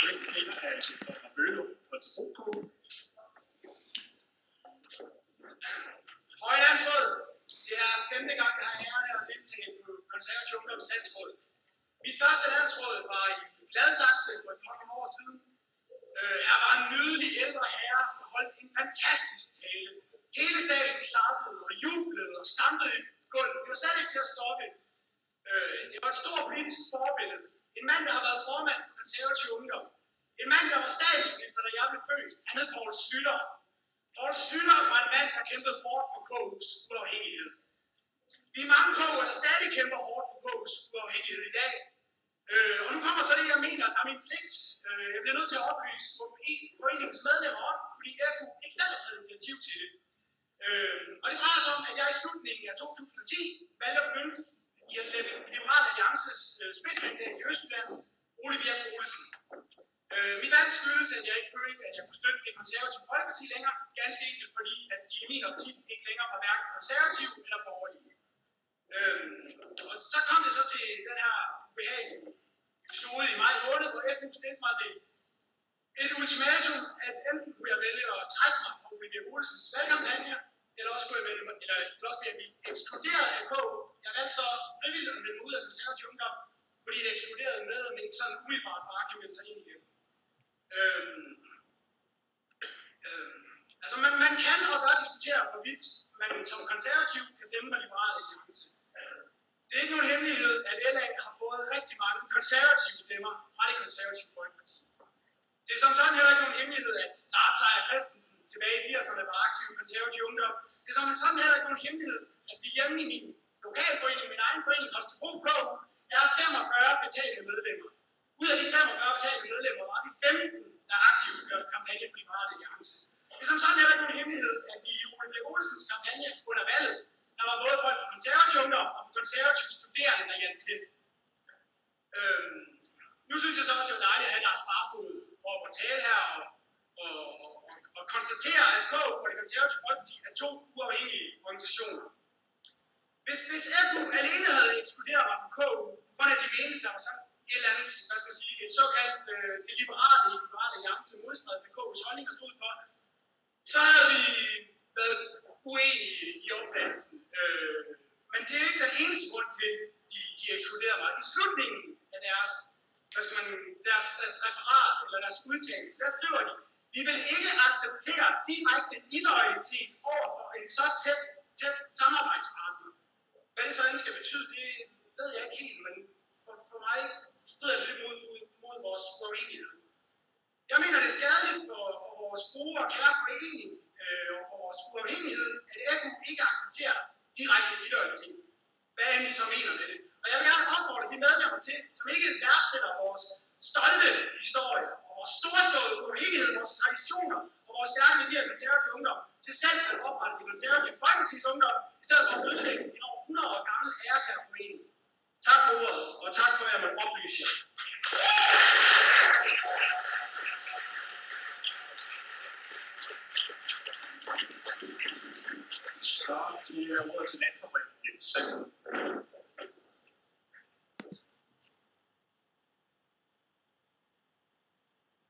Næste taler er Christoffer Bøhlund fra Toboko. Høje Landsråd, det er 5. gang, jeg har æren af at deltage på Konservativ Ungdoms Landsråd. Mit første landsråd var i Gladsaxe for et par år siden. Her var en nydelig ældre herre, der holdt en fantastisk tale. Hele salen klappede og jublede og stampede i gulvet. Det var slet ikke til at stoppe. Det var et stort politisk forbillede. En mand, der har været formand for Konservativ Ungdom. En mand, der var statsminister, da jeg blev født. Han hed Poul Schlüter. Poul Schlüter var en mand, der kæmpede hårdt for KU's uafhængighed. Vi er mange KU'er, der stadig kæmper hårdt for KU's uafhængighed i dag. Og nu kommer så det, jeg mener, der er min pligt. Jeg bliver nødt til at oplyse foreningens medlemmer om, fordi FU ikke selv har taget initiativ til det. Og det drejer sig om, at jeg i slutningen af 2010 valgte at begynde i Liberal Alliances spidskandidat i Østjylland, Ole Birk Olesen. Mit valg skyldes, at jeg ikke følte, at jeg kunne støtte det konservative Folkeparti længere, ganske enkelt fordi, at de i min optik ikke længere var hverken konservative eller borgerlige. Og så kom det så til den her behagelige episode i maj måned, hvor FN stillede mig et ultimatum, at enten kunne jeg vælge at trække mig fra Ole Birk Olesens valgkampagne, eller også kunne jeg vælge, eller også ville jeg blive ekskluderet af KU. Jeg valgte så frivilligt at melde mig ud af Konservativ Ungdom, fordi det ekskluderede medlem ikke sådan umiddelbart bare kan melde sig ind igen. Altså man kan og bør diskutere, hvorvidt man som konservativ kan stemme på Liberal Alliance. Det er ikke nogen hemmelighed, at LA har fået rigtig mange konservative stemmer fra det konservative Folkeparti. Det er som sådan heller ikke nogen hemmelighed, at Lars Seier Christensen tilbage i 80'erne var aktiv i Konservativ Ungdom. Det er som sådan heller ikke nogen hemmelighed, at vi hjemme i min lokalforening, min egen forening, Holstebro KU, er 45 betalte medlemmer. Ud af de 45 betalte medlemmer var vi 15, der aktivt førte kampagne for Liberal Alliance. Det er som sådan heller ikke nogen hemmelighed, at vi i Ole Birk Olesens kampagne under valget, der var både folk fra Konservativ Ungdom og fra konservative studerende, der hjalp til. Nu synes jeg så også, det var dejligt at have Lars Barfod op og tale her og konstatere, at KU og det konservative Folkeparti er to uafhængige organisationer. Hvis FU alene havde ekskluderet mig fra KU, på grund af de mente, der var sådan et eller andet, hvad skal man sige, et såkaldt det liberale i Liberal Alliance modstrid med KU's holdning, der stod for, så havde vi været uenige i opfattelsen. Men det er ikke den eneste grund til, at de ekskluderer mig. I slutningen af deres referat eller deres udtalelse, der skriver de, vi vil ikke acceptere direkte illoyalitet over for en så tæt samarbejdspartner. Hvad det så end skal betyde, det ved jeg ikke helt, men for mig strider det lidt mod vores uafhængighed. Jeg mener, det er skadeligt for vores gode og kære forening og for vores uafhængighed, at FU ikke accepterer direkte illoyalitet. Hvad end de så mener med det. Og jeg vil gerne opfordre de medlemmer til, som ikke værdsætter vores stolte historie, og vores storslåede uafhængighed, vores traditioner og vores stærke værdier i Konservativ Ungdom, til selv at oprette det konservative Folkepartis Ungdom, i stedet for at ødelægge en over 100 år gammel ærekær forening. Tak for ordet, og tak for, at jeg måtte oplyse jer. Så giver jeg ordet til Landfabrik.